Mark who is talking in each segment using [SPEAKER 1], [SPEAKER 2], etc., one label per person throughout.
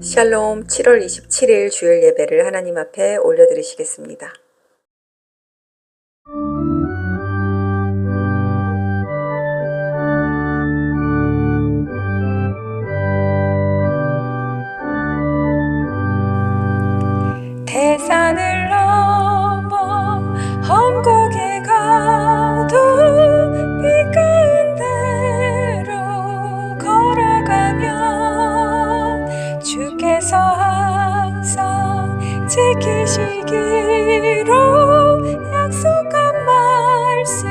[SPEAKER 1] 샬롬 7월 27일 주일 예배를 하나님 앞에 올려드리시겠습니다.
[SPEAKER 2] 대산을 넘어 험곡에 가도 빛가운 대로 걸어가면 주께서 항상 지키시기로 약속한 말씀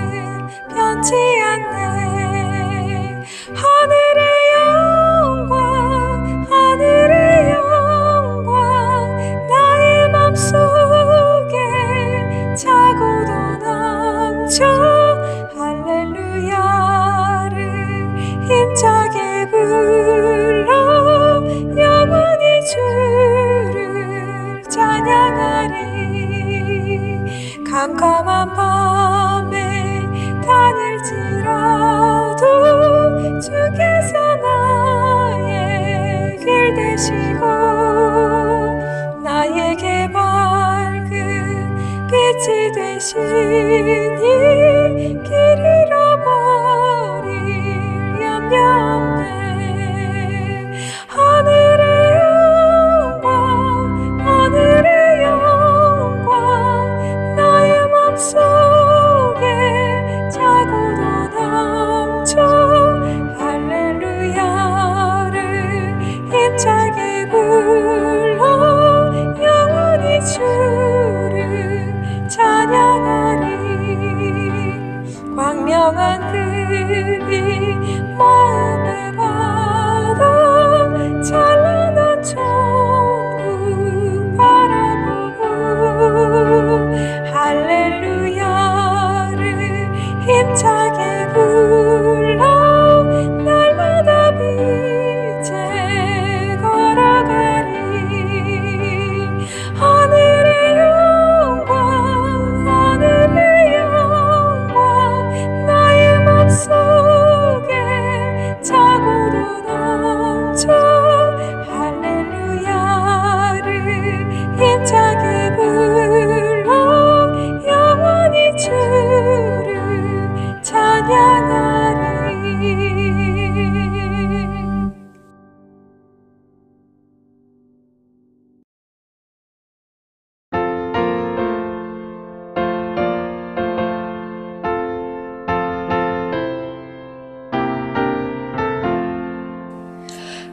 [SPEAKER 2] 변치 않네. 하늘의 영광 하늘의 영광 나의 맘속에 차고도 넘쳐 할렐루야를 힘차게 불러 영원히 주를 찬양하리. 캄캄한 밤에 다닐지라도 주께서 나의 길 되시고 나에게 밝은 빛이 되시니 길 잃어버릴 염려 없네. 하늘의 영광 하늘의 영광 나의 맘속에 차고도 넘쳐 할렐루야를 힘차게 불러 영원히 주를 찬양하리. 광명한 들이 마음에 받아 찬란한 천국 바라보고 할렐루야를 힘차게 불러 날마다 빛에 걸어가리. 하늘의 영광 하늘의 영광 나의 맘속에 차고도 넘쳐 할렐루야를 힘차게 불러 영원히 주를 찬양하리.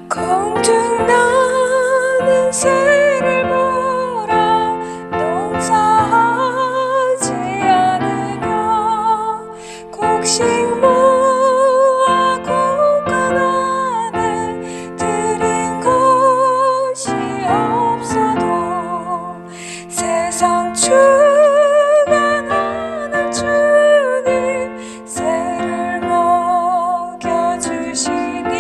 [SPEAKER 2] 공중 나는 새를 보라 농사하지 않으며 곡식모아 곡간 안에 들인 곳이 없어도 세상 주관하는 주님 새를 먹여주시니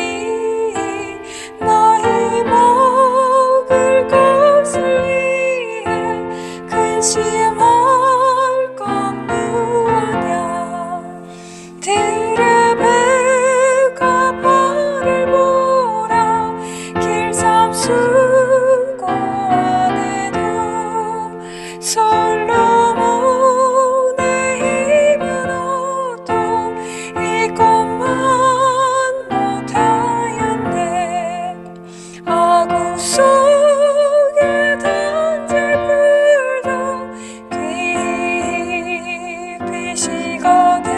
[SPEAKER 2] 너희 먹을 것을 위해 근심할 건 무엇냐. 들의 배가 벌을 보라 길삼수고 안에도 솔로몬의 입은 옷도 이것만 못하였네. 아구 속에 던질 불도 깊이시거든.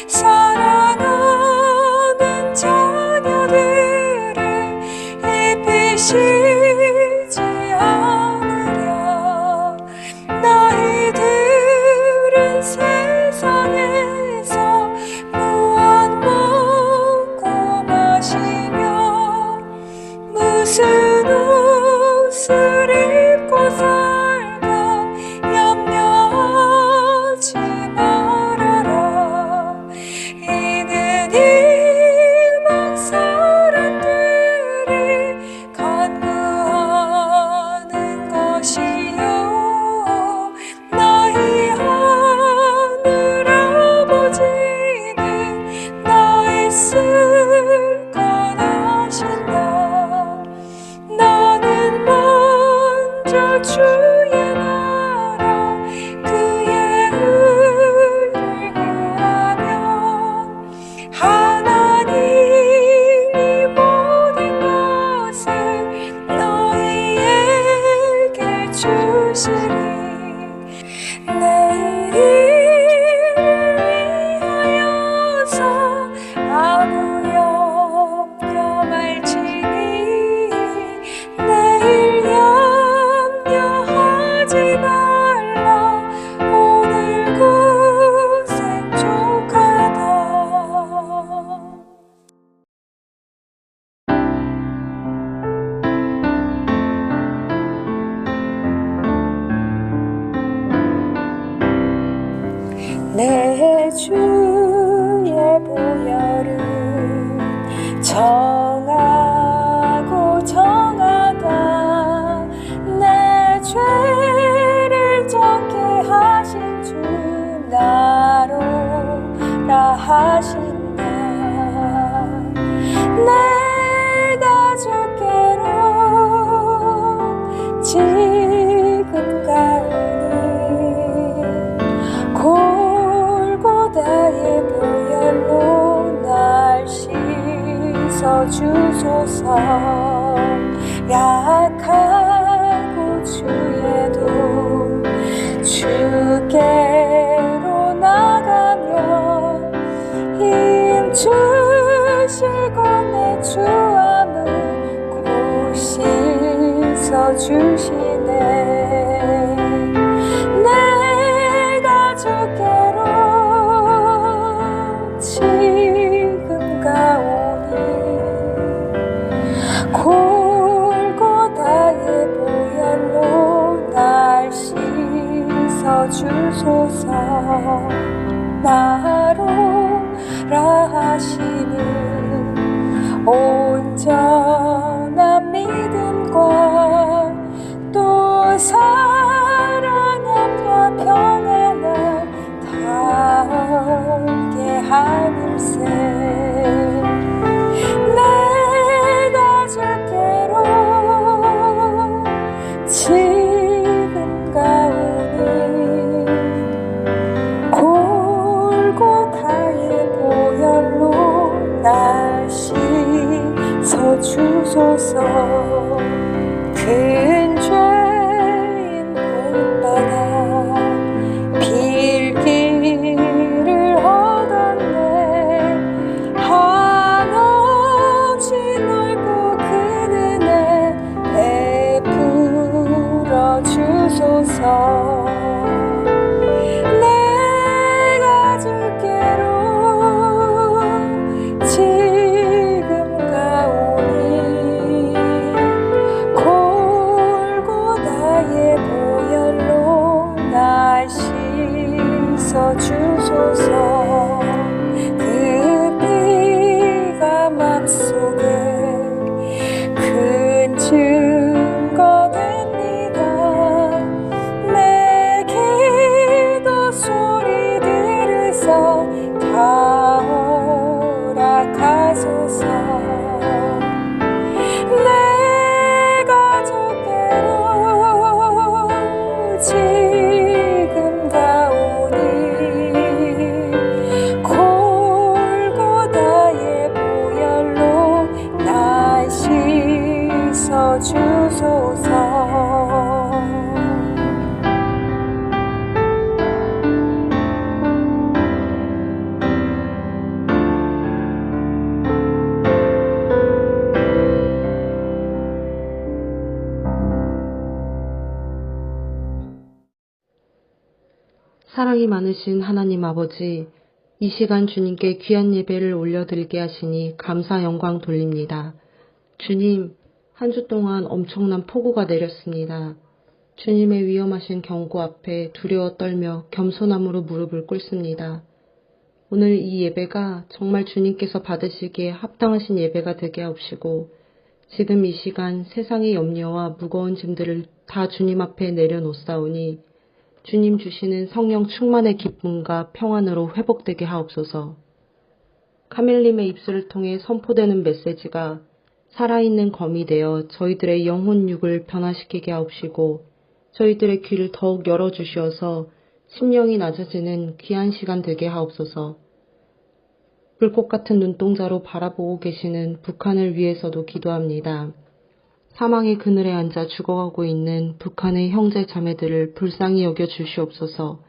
[SPEAKER 2] 사랑하는 자녀들을 입히시지 않으랴. 너희들은 세상에서 무엇 먹고 마시며 무슨 옷을 입고 살까 염려하지 말아라. 이는 이방 사람들이 간구하는 것이요 너희 하늘 아버지는 너 있을 것 아신다. 주소서. 약하고 주에도 주께로 나가며 힘 주시고 내 주함을 고시서 주시네. 내가 주께로 지금 가오니 골고다의 보혈로 날 씻어 주소서. 나로라 하시니 온전한 믿음과 또 사랑함과 평안을 닿게 하늘세. 내가 주께로 지금 가오니 골고다의 보혈로 날 씻어 주소서. 큰 죄인 본받아 빌 길을 얻었네. 한없이 넓고 큰 은혜 베풀어 주소서. 내가 주께로 지금 가오니 골고다의 보혈로 날 씻어 주소서. 그 피가 맘속에 큰 증거 됩니다. 내 기도 소리 들으서 다 허락하소서. 내가 주께로 지금 가오니 골고다의 보혈로 날 씻어 주소서.
[SPEAKER 3] 사랑이 많으신 하나님 아버지, 이 시간 주님께 귀한 예배를 올려드리게 하시니 감사 영광 돌립니다. 주님, 한 주 동안 엄청난 폭우가 내렸습니다. 주님의 위험하신 경고 앞에 두려워 떨며 겸손함으로 무릎을 꿇습니다. 오늘 이 예배가 정말 주님께서 받으시기에 합당하신 예배가 되게 하옵시고, 지금 이 시간 세상의 염려와 무거운 짐들을 다 주님 앞에 내려놓사오니 주님 주시는 성령 충만의 기쁨과 평안으로 회복되게 하옵소서. 카멜님의 입술을 통해 선포되는 메시지가 살아있는 검이 되어 저희들의 영혼육을 변화시키게 하옵시고, 저희들의 귀를 더욱 열어주시어서 심령이 낮아지는 귀한 시간 되게 하옵소서. 불꽃 같은 눈동자로 바라보고 계시는 북한을 위해서도 기도합니다. 사망의 그늘에 앉아 죽어가고 있는 북한의 형제 자매들을 불쌍히 여겨 주시옵소서.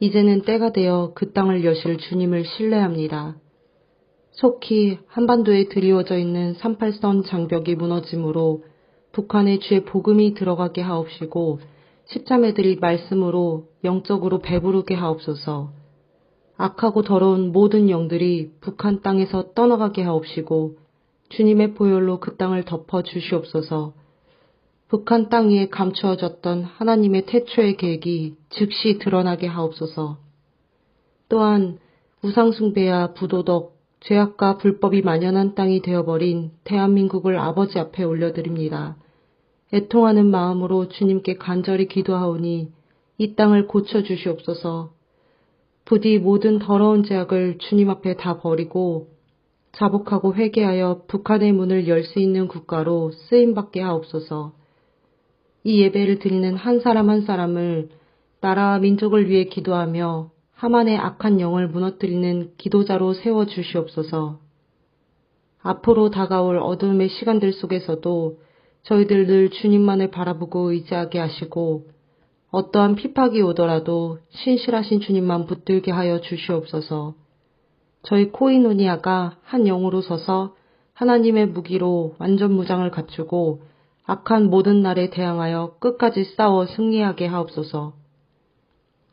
[SPEAKER 3] 이제는 때가 되어 그 땅을 여실 주님을 신뢰합니다. 속히 한반도에 드리워져 있는 38선 장벽이 무너짐으로 북한의 주의 복음이 들어가게 하옵시고, 십자매들이 말씀으로 영적으로 배부르게 하옵소서. 악하고 더러운 모든 영들이 북한 땅에서 떠나가게 하옵시고, 주님의 보혈로 그 땅을 덮어 주시옵소서. 북한 땅 위에 감추어졌던 하나님의 태초의 계획이 즉시 드러나게 하옵소서. 또한 우상숭배와 부도덕, 죄악과 불법이 만연한 땅이 되어버린 대한민국을 아버지 앞에 올려드립니다. 애통하는 마음으로 주님께 간절히 기도하오니 이 땅을 고쳐주시옵소서. 부디 모든 더러운 죄악을 주님 앞에 다 버리고 자복하고 회개하여 북한의 문을 열 수 있는 국가로 쓰임받게 하옵소서. 이 예배를 드리는 한 사람 한 사람을 나라와 민족을 위해 기도하며 하만의 악한 영을 무너뜨리는 기도자로 세워주시옵소서. 앞으로 다가올 어둠의 시간들 속에서도 저희들 늘 주님만을 바라보고 의지하게 하시고 어떠한 핍박이 오더라도 신실하신 주님만 붙들게 하여 주시옵소서. 저희 코이노니아가 한 영으로 서서 하나님의 무기로 완전 무장을 갖추고 악한 모든 날에 대항하여 끝까지 싸워 승리하게 하옵소서.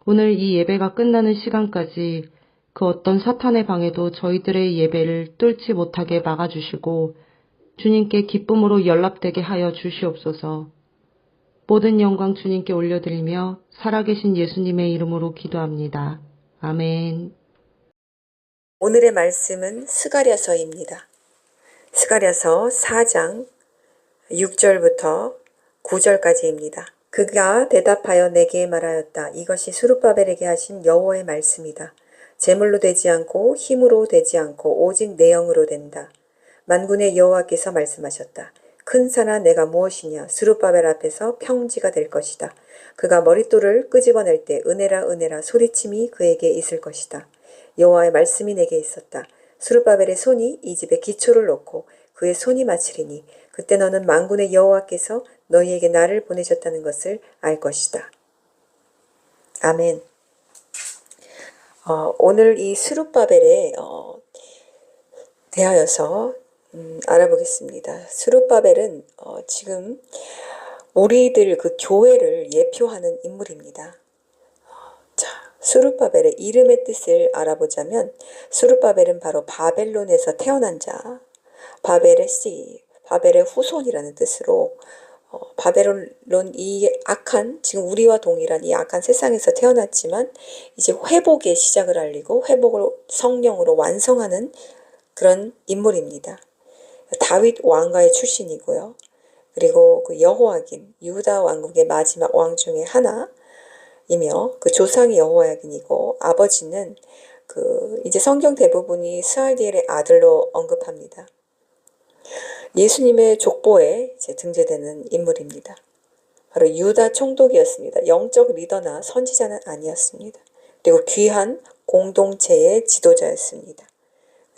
[SPEAKER 3] 오늘 이 예배가 끝나는 시간까지 그 어떤 사탄의 방해도 저희들의 예배를 뚫지 못하게 막아주시고 주님께 기쁨으로 연락되게 하여 주시옵소서. 모든 영광 주님께 올려드리며 살아계신 예수님의 이름으로 기도합니다. 아멘.
[SPEAKER 1] 오늘의 말씀은 스가랴서입니다. 스가랴서 4장 6절부터 9절까지입니다. 그가 대답하여 내게 말하였다. 이것이 스룹바벨에게 하신 여호와의 말씀이다. 재물로 되지 않고 힘으로 되지 않고 오직 내 영으로 된다. 만군의 여호와께서 말씀하셨다. 큰 산아 내가 무엇이냐. 스룹바벨 앞에서 평지가 될 것이다. 그가 머릿돌을 끄집어낼 때 은혜라 은혜라 소리침이 그에게 있을 것이다. 여호와의 말씀이 내게 있었다. 스룹바벨의 손이 이 집에 기초를 놓고 그의 손이 마치리니 그때 너는 만군의 여호와께서 너희에게 나를 보내셨다는 것을 알 것이다. 아멘. 오늘 이 스룹바벨에 대하여서 알아보겠습니다. 스룹바벨은 지금 우리들 그 교회를 예표하는 인물입니다. 자, 스룹바벨의 이름의 뜻을 알아보자면 스룹바벨은 바로 바벨론에서 태어난 자, 바벨의 씨, 바벨의 후손이라는 뜻으로 바벨론 이 악한 지금 우리와 동일한 이 악한 세상에서 태어났지만 이제 회복의 시작을 알리고 회복을 성령으로 완성하는 그런 인물입니다. 다윗 왕가의 출신이고요. 그리고 그 여호야김 유다 왕국의 마지막 왕 중에 하나이며 그 조상이 여호야김이고 아버지는 그 이제 성경 대부분이 스알디엘의 아들로 언급합니다. 예수님의 족보에 이제 등재되는 인물입니다. 바로 유다 총독이었습니다. 영적 리더나 선지자는 아니었습니다. 그리고 귀한 공동체의 지도자였습니다.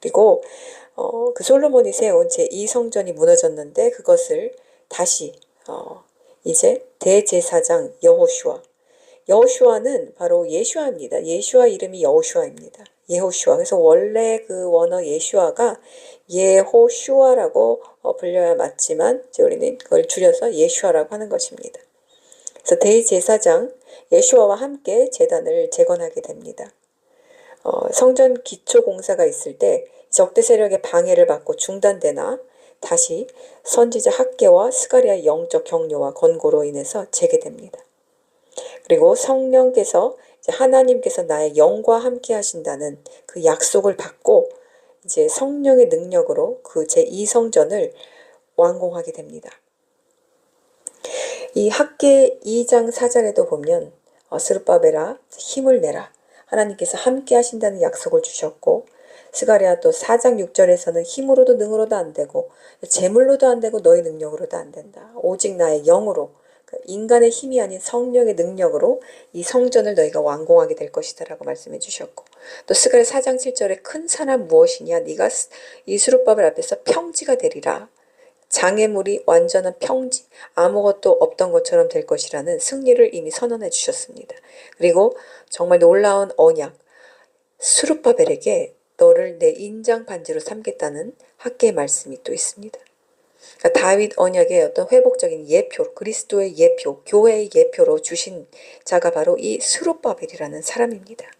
[SPEAKER 1] 그리고 그 솔로몬이 세운 제2성전이 무너졌는데 그것을 다시 이제 대제사장 여호슈아는 바로 예슈아입니다. 예슈아 이름이 여호슈아입니다. 예호슈아. 그래서 원래 그 원어 예슈아가 예호슈아라고 불려야 맞지만 이제 우리는 그걸 줄여서 예슈아라고 하는 것입니다. 그래서 대제사장 예슈아와 함께 제단을 재건하게 됩니다. 성전 기초 공사가 있을 때 적대 세력의 방해를 받고 중단되나 다시 선지자 학개와 스가랴의 영적 격려와 권고로 인해서 재개됩니다. 그리고 성령께서 하나님께서 나의 영과 함께 하신다는 그 약속을 받고 이제 성령의 능력으로 그 제2성전을 완공하게 됩니다. 이 학개 2장 4절에도 보면 스룹바벨아 힘을 내라. 하나님께서 함께 하신다는 약속을 주셨고 스가랴 또 4장 6절에서는 힘으로도 능으로도 안 되고 재물로도 안 되고 너희 능력으로도 안 된다. 오직 나의 영으로 인간의 힘이 아닌 성령의 능력으로 이 성전을 너희가 완공하게 될 것이다 라고 말씀해 주셨고 또 스가랴 4장 7절에 큰 산은 무엇이냐 네가 이 스룹바벨 앞에서 평지가 되리라. 장애물이 완전한 평지 아무것도 없던 것처럼 될 것이라는 승리를 이미 선언해 주셨습니다. 그리고 정말 놀라운 언약 스룹바벨에게 너를 내 인장 반지로 삼겠다는 학개의 말씀이 또 있습니다. 그러니까 다윗 언약의 어떤 회복적인 예표, 그리스도의 예표, 교회의 예표로 주신 자가 바로 이 스룹바벨이라는 사람입니다.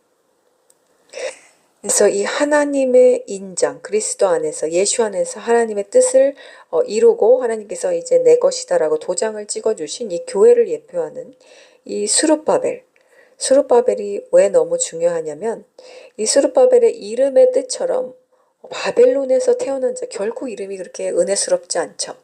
[SPEAKER 1] 그래서 이 하나님의 인장, 그리스도 안에서 예수 안에서 하나님의 뜻을 이루고 하나님께서 이제 내 것이다라고 도장을 찍어주신 이 교회를 예표하는 이 스룹바벨이 왜 너무 중요하냐면 이 스룹바벨의 이름의 뜻처럼 바벨론에서 태어난 자 결코 이름이 그렇게 은혜스럽지 않죠.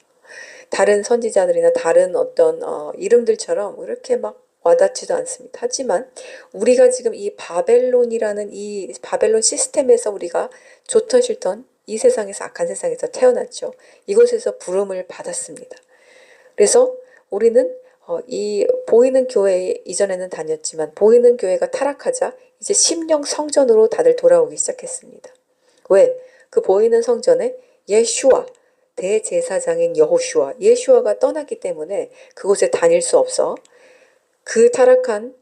[SPEAKER 1] 다른 선지자들이나 다른 어떤 이름들처럼 그렇게 막 와닿지도 않습니다. 하지만 우리가 지금 이 바벨론이라는 이 바벨론 시스템에서 우리가 좋던 싫던 이 세상에서 악한 세상에서 태어났죠. 이곳에서 부름을 받았습니다. 그래서 우리는 이 보이는 교회에 이전에는 다녔지만 보이는 교회가 타락하자 이제 심령 성전으로 다들 돌아오기 시작했습니다. 왜? 그 보이는 성전에 예슈아, 대제사장인 여호슈아, 예슈아가 떠났기 때문에 그곳에 다닐 수 없어 그 타락한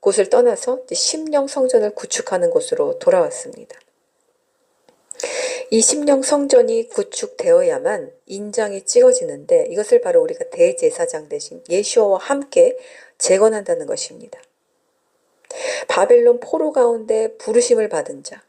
[SPEAKER 1] 곳을 떠나서 이제 심령 성전을 구축하는 곳으로 돌아왔습니다. 이 심령 성전이 구축되어야만 인장이 찍어지는데 이것을 바로 우리가 대제사장 대신 예수와 함께 재건한다는 것입니다. 바벨론 포로 가운데 부르심을 받은 자,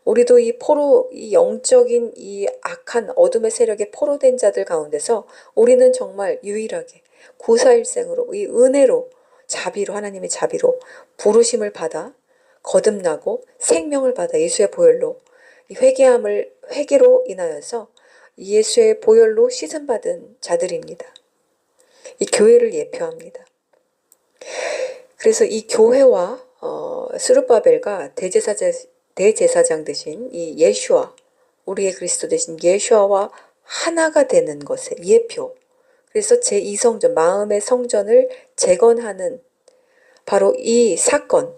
[SPEAKER 1] 우리도 이 포로, 이 영적인 이 악한 어둠의 세력에 포로된 자들 가운데서 우리는 정말 유일하게 구사일생으로 이 은혜로 자비로 하나님의 자비로 부르심을 받아 거듭나고 생명을 받아 예수의 보혈로 이 회개로 인하여서 예수의 보혈로 씻음받은 자들입니다. 이 교회를 예표합니다. 그래서 이 교회와 스룹바벨과 대제사장 대신 이 예수와 우리의 그리스도 대신 예수와 하나가 되는 것의 예표. 그래서 제2성전 마음의 성전을 재건하는 바로 이 사건이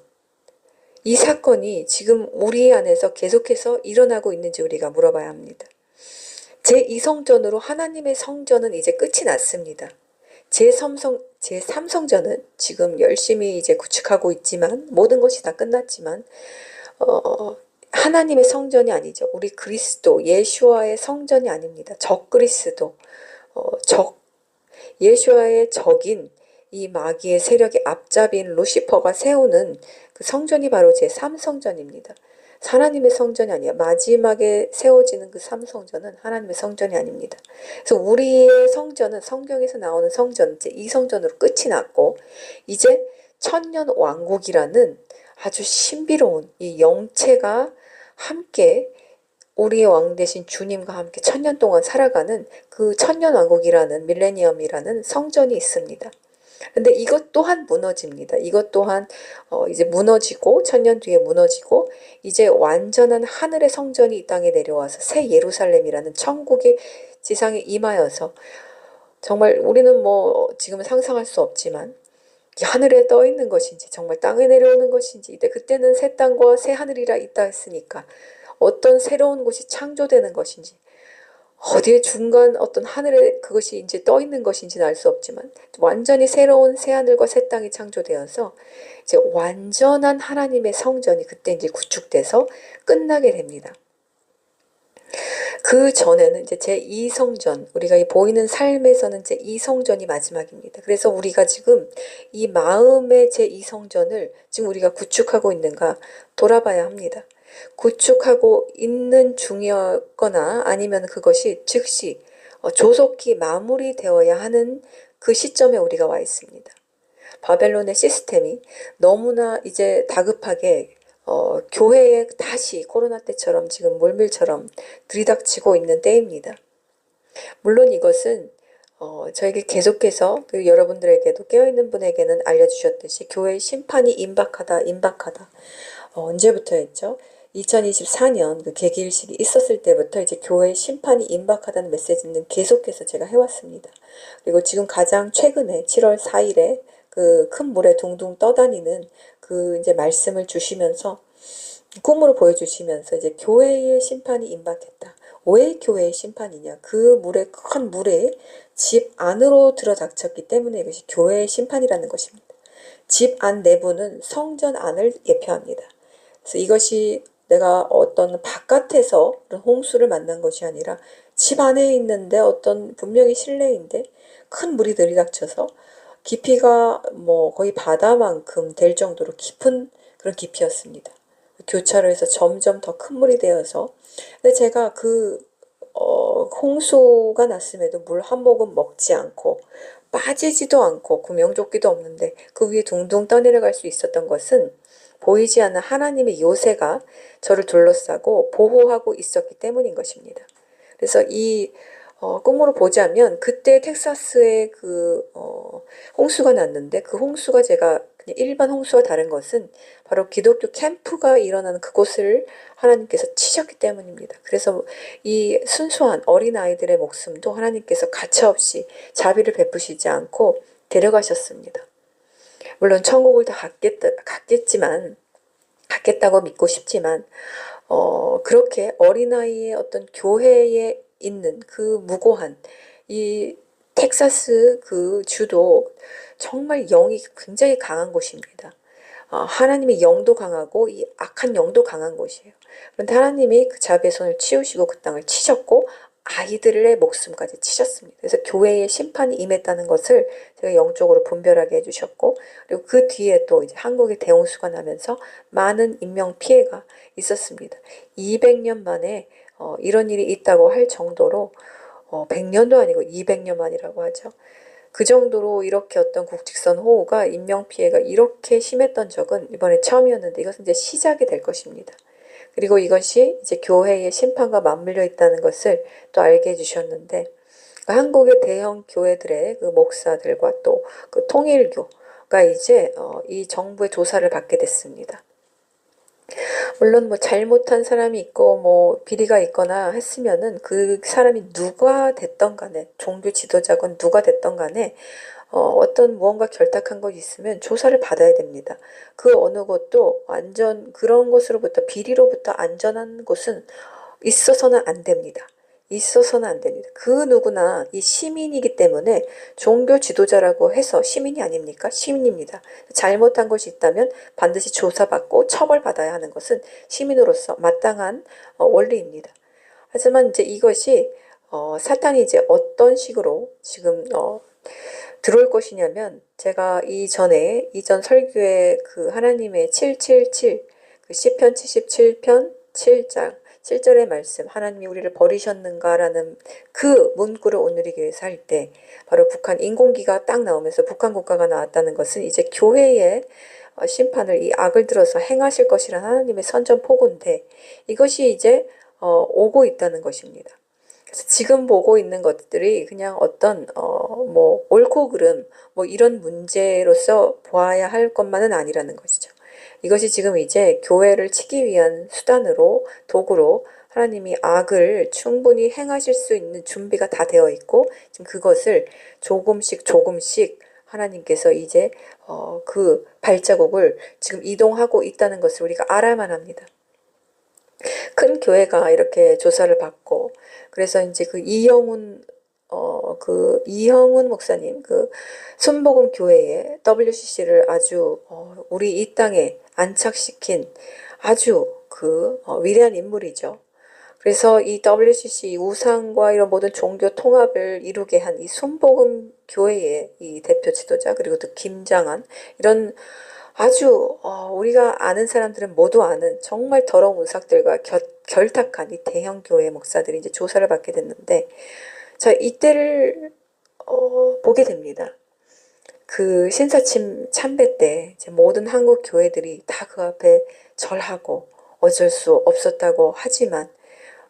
[SPEAKER 1] 지금 우리 안에서 계속해서 일어나고 있는지 우리가 물어봐야 합니다. 제2성전으로 하나님의 성전은 이제 끝이 났습니다. 제3성전은 지금 열심히 이제 구축하고 있지만 모든 것이 다 끝났지만 하나님의 성전이 아니죠. 우리 그리스도 예수와의 성전이 아닙니다. 적그리스도 예수와의 적인 이 마귀의 세력의 앞잡이인 루시퍼가 세우는 그 성전이 바로 제3성전입니다. 하나님의 성전이 아니야. 마지막에 세워지는 그 3성전은 하나님의 성전이 아닙니다. 그래서 우리의 성전은 성경에서 나오는 성전, 제2성전으로 끝이 났고 이제 천년왕국이라는 아주 신비로운 이 영체가 함께 우리의 왕 대신 주님과 함께 천년 동안 살아가는 그 천년왕국이라는 밀레니엄이라는 성전이 있습니다. 근데 이것 또한 무너집니다. 이것 또한 이제 무너지고 천년 뒤에 무너지고 이제 완전한 하늘의 성전이 이 땅에 내려와서 새 예루살렘이라는 천국의 지상에 임하여서 정말 우리는 뭐 지금은 상상할 수 없지만 하늘에 떠 있는 것인지 정말 땅에 내려오는 것인지 그때는 새 땅과 새 하늘이라 있다 했으니까 어떤 새로운 곳이 창조되는 것인지 어디에 중간 어떤 하늘에 그것이 이제 떠 있는 것인지는 알 수 없지만 완전히 새로운 새 하늘과 새 땅이 창조되어서 이제 완전한 하나님의 성전이 그때 이제 구축돼서 끝나게 됩니다. 그 전에는 이제 제2성전, 우리가 이 보이는 삶에서는 제2성전이 마지막입니다. 그래서 우리가 지금 이 마음의 제2성전을 지금 우리가 구축하고 있는가 돌아봐야 합니다. 구축하고 있는 중이었거나 아니면 그것이 즉시 조속히 마무리되어야 하는 그 시점에 우리가 와 있습니다. 바벨론의 시스템이 너무나 이제 다급하게 교회에 다시 코로나 때처럼 지금 물밀처럼 들이닥치고 있는 때입니다. 물론 이것은 저에게 계속해서 그리고 여러분들에게도 깨어있는 분에게는 알려주셨듯이 교회의 심판이 임박하다. 언제부터였죠? 2024년 그 개기일식이 있었을 때부터 이제 교회의 심판이 임박하다는 메시지는 계속해서 제가 해왔습니다. 그리고 지금 가장 최근에 7월 4일에 그 큰 물에 둥둥 떠다니는 그 이제 말씀을 주시면서 꿈으로 보여주시면서 이제 교회의 심판이 임박했다. 왜 교회의 심판이냐? 그 큰 물에 집 안으로 들어닥쳤기 때문에 이것이 교회의 심판이라는 것입니다. 집 안 내부는 성전 안을 예표합니다. 그래서 이것이 내가 어떤 바깥에서 홍수를 만난 것이 아니라 집 안에 있는데 어떤 분명히 실내인데 큰 물이 들이닥쳐서 깊이가 뭐 거의 바다만큼 될 정도로 깊은 그런 깊이였습니다. 교차로 해서 점점 더 큰 물이 되어서 근데 제가 홍수가 났음에도 물 한 모금 먹지 않고 빠지지도 않고 구명조끼도 없는데 그 위에 둥둥 떠내려갈 수 있었던 것은 보이지 않는 하나님의 요새가 저를 둘러싸고 보호하고 있었기 때문인 것입니다. 그래서 이 꿈으로 보자면 그때 텍사스에 홍수가 났는데 그 홍수가 제가 그냥 일반 홍수와 다른 것은 바로 기독교 캠프가 일어나는 그곳을 하나님께서 치셨기 때문입니다. 그래서 이 순수한 어린아이들의 목숨도 하나님께서 가차없이 자비를 베푸시지 않고 데려가셨습니다. 물론 천국을 다 갖겠다고 믿고 싶지만 그렇게 어린아이의 어떤 교회의 있는 그 무고한 이 텍사스 그 주도 정말 영이 굉장히 강한 곳입니다. 하나님의 영도 강하고 이 악한 영도 강한 곳이에요. 그런데 하나님이 그 자비의 손을 치우시고 그 땅을 치셨고 아이들의 목숨까지 치셨습니다. 그래서 교회의 심판이 임했다는 것을 제가 영적으로 분별하게 해주셨고, 그리고 그 뒤에 또 이제 한국의 대홍수가 나면서 많은 인명 피해가 있었습니다. 200년 만에 이런 일이 있다고 할 정도로 100년도 아니고 200년 만이라고 하죠. 그 정도로 이렇게 어떤 국직선 호우가 인명피해가 이렇게 심했던 적은 이번에 처음이었는데 이것은 이제 시작이 될 것입니다. 그리고 이것이 이제 교회의 심판과 맞물려 있다는 것을 또 알게 해주셨는데 한국의 대형 교회들의 그 목사들과 또 그 통일교가 이제 이 정부의 조사를 받게 됐습니다. 물론 뭐 잘못한 사람이 있고 뭐 비리가 있거나 했으면은 그 사람이 누가 됐던 간에 종교 지도자건 누가 됐던 간에 어떤 무언가 결탁한 것이 있으면 조사를 받아야 됩니다. 그 어느 것도 완전 그런 것으로부터 비리로부터 안전한 곳은 있어서는 안 됩니다. 있어서는 안 됩니다. 그 누구나 이 시민이기 때문에 종교 지도자라고 해서 시민이 아닙니까? 시민입니다. 잘못한 것이 있다면 반드시 조사받고 처벌받아야 하는 것은 시민으로서 마땅한 원리입니다. 하지만 이제 이것이 사탄이 이제 어떤 식으로 지금 들어올 것이냐면 제가 이전 설교에 그 하나님의 777, 그 시편 77편 7장 7절의 말씀, 하나님이 우리를 버리셨는가라는 그 문구를 오늘의 교회에서 할 때 바로 북한 인공기가 딱 나오면서 북한 국가가 나왔다는 것은 이제 교회의 심판을 이 악을 들어서 행하실 것이라는 하나님의 선전포고인데 이것이 이제 오고 있다는 것입니다. 그래서 지금 보고 있는 것들이 그냥 어떤 뭐 옳고 그름 뭐 이런 문제로서 보아야 할 것만은 아니라는 것이죠. 이것이 지금 이제 교회를 치기 위한 수단으로 도구로 하나님이 악을 충분히 행하실 수 있는 준비가 다 되어 있고 지금 그것을 조금씩 조금씩 하나님께서 이제 그 발자국을 지금 이동하고 있다는 것을 우리가 알아야만 합니다. 큰 교회가 이렇게 조사를 받고 그래서 이제 그 이형훈 목사님 그 순복음 교회의 WCC를 아주 우리 이 땅에 안착시킨 아주 그 위대한 인물이죠. 그래서 이 WCC 우상과 이런 모든 종교 통합을 이루게 한 이 순복음 교회의 이 대표 지도자 그리고 또 김장한 이런 아주 우리가 아는 사람들은 모두 아는 정말 더러운 우상들과 결탁한 이 대형 교회 목사들이 이제 조사를 받게 됐는데 자 이때를 보게 됩니다. 그 신사침 참배 때 이제 모든 한국 교회들이 다 그 앞에 절하고 어쩔 수 없었다고 하지만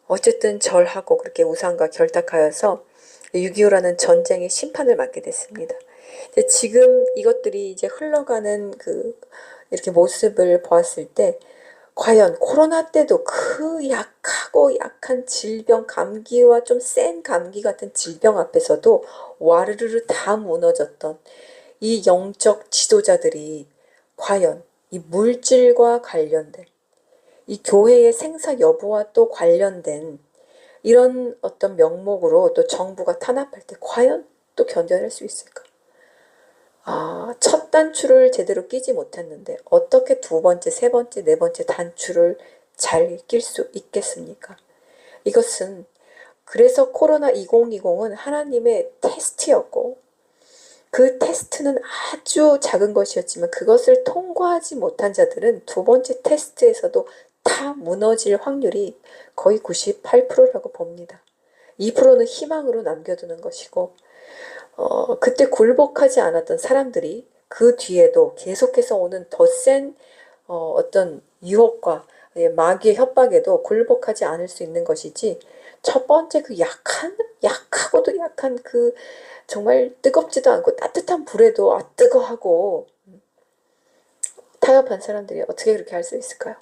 [SPEAKER 1] 어쨌든 절하고 그렇게 우상과 결탁하여서 6.25라는 전쟁의 심판을 맞게 됐습니다. 지금 이것들이 이제 흘러가는 그 이렇게 모습을 보았을 때 과연 코로나 때도 그 약하고 약한 질병 감기와 좀 센 감기 같은 질병 앞에서도 와르르르 다 무너졌던 이 영적 지도자들이 과연 이 물질과 관련된 이 교회의 생사 여부와 또 관련된 이런 어떤 명목으로 또 정부가 탄압할 때 과연 또 견뎌낼 수 있을까? 첫 단추를 제대로 끼지 못했는데 어떻게 두 번째, 세 번째, 네 번째 단추를 잘 낄 수 있겠습니까? 이것은 그래서 코로나 2020은 하나님의 테스트였고 그 테스트는 아주 작은 것이었지만 그것을 통과하지 못한 자들은 두 번째 테스트에서도 다 무너질 확률이 거의 98%라고 봅니다. 2%는 희망으로 남겨두는 것이고 그때 굴복하지 않았던 사람들이 그 뒤에도 계속해서 오는 더 센 어떤 유혹과 마귀의 협박에도 굴복하지 않을 수 있는 것이지 첫 번째 그 약하고도 약한 그 정말 뜨겁지도 않고 따뜻한 불에도 뜨거하고 타협한 사람들이 어떻게 그렇게 할 수 있을까요?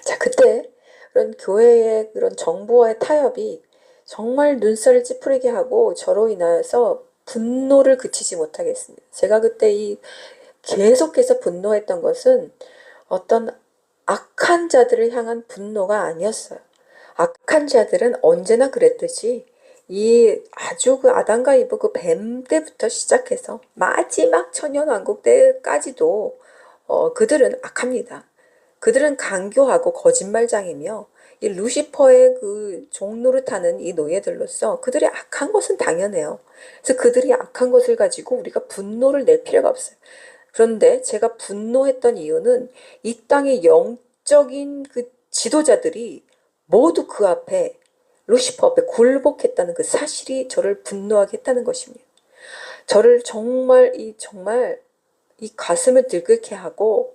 [SPEAKER 1] 자, 그때 그런 교회의 그런 정부와의 타협이 정말 눈살을 찌푸리게 하고 저로 인하여서 분노를 그치지 못하게 했습니다. 제가 그때 계속해서 분노했던 것은 어떤 악한 자들을 향한 분노가 아니었어요. 악한 자들은 언제나 그랬듯이 이 아주 그 아담과 이브 그 뱀 때부터 시작해서 마지막 천년왕국 때까지도 그들은 악합니다. 그들은 강교하고 거짓말장이며 이 루시퍼의 그 종노릇하는 이 노예들로서 그들의 악한 것은 당연해요. 그래서 그들이 악한 것을 가지고 우리가 분노를 낼 필요가 없어요. 그런데 제가 분노했던 이유는 이 땅의 영적인 그 지도자들이 모두 그 앞에 루시퍼 앞에 굴복했다는 그 사실이 저를 분노하게 했다는 것입니다. 저를 정말 이 가슴을 들끓게 하고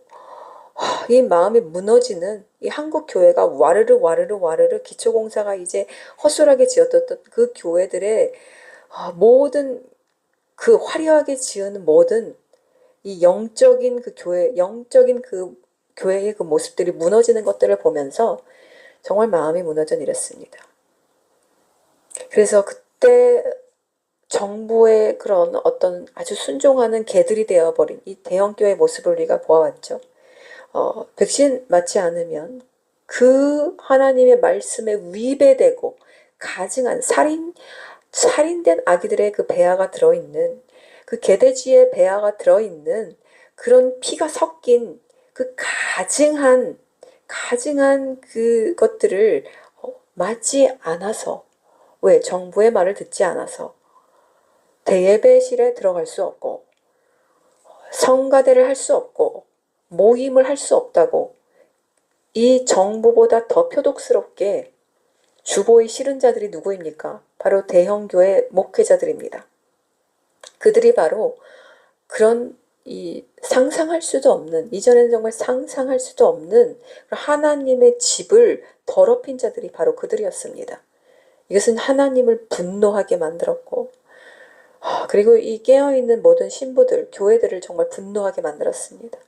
[SPEAKER 1] 이 마음이 무너지는 이 한국 교회가 와르르 기초공사가 이제 허술하게 지었던 그 교회들의 모든 그 화려하게 지은 모든 이 영적인 그 교회의 그 모습들이 무너지는 것들을 보면서 정말 마음이 무너져 내렸습니다. 그래서 그때 정부의 그런 어떤 아주 순종하는 개들이 되어버린 이 대형교회 모습을 우리가 보아왔죠. 백신 맞지 않으면 그 하나님의 말씀에 위배되고 가증한 살인된 아기들의 그 배아가 들어있는 그 개돼지의 배아가 들어있는 그런 피가 섞인 그 가증한 그것들을 맞지 않아서 왜 정부의 말을 듣지 않아서 대예배실에 들어갈 수 없고 성가대를 할 수 없고 모임을 할 수 없다고 이 정부보다 더 표독스럽게 주보의 싫은 자들이 누구입니까? 바로 대형교회 목회자들입니다. 그들이 바로 그런 이 상상할 수도 없는, 이전에는 정말 상상할 수도 없는 하나님의 집을 더럽힌 자들이 바로 그들이었습니다. 이것은 하나님을 분노하게 만들었고 그리고 이 깨어있는 모든 신부들, 교회들을 정말 분노하게 만들었습니다.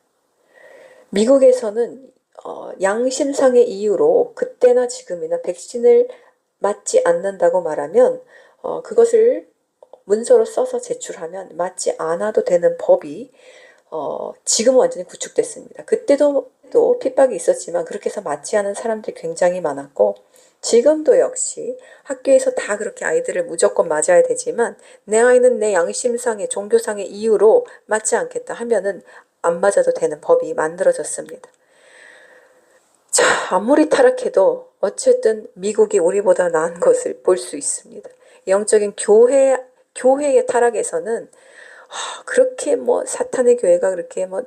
[SPEAKER 1] 미국에서는 양심상의 이유로 그때나 지금이나 백신을 맞지 않는다고 말하면 그것을 문서로 써서 제출하면 맞지 않아도 되는 법이 지금은 완전히 구축됐습니다. 그때도 또 핍박이 있었지만 그렇게 해서 맞지 않은 사람들이 굉장히 많았고 지금도 역시 학교에서 다 그렇게 아이들을 무조건 맞아야 되지만 내 아이는 내 양심상의 종교상의 이유로 맞지 않겠다 하면은 안 맞아도 되는 법이 만들어졌습니다. 자, 아무리 타락해도 어쨌든 미국이 우리보다 나은 것을 볼 수 있습니다. 영적인 교회의 타락에서는 그렇게 뭐 사탄의 교회가 그렇게 뭐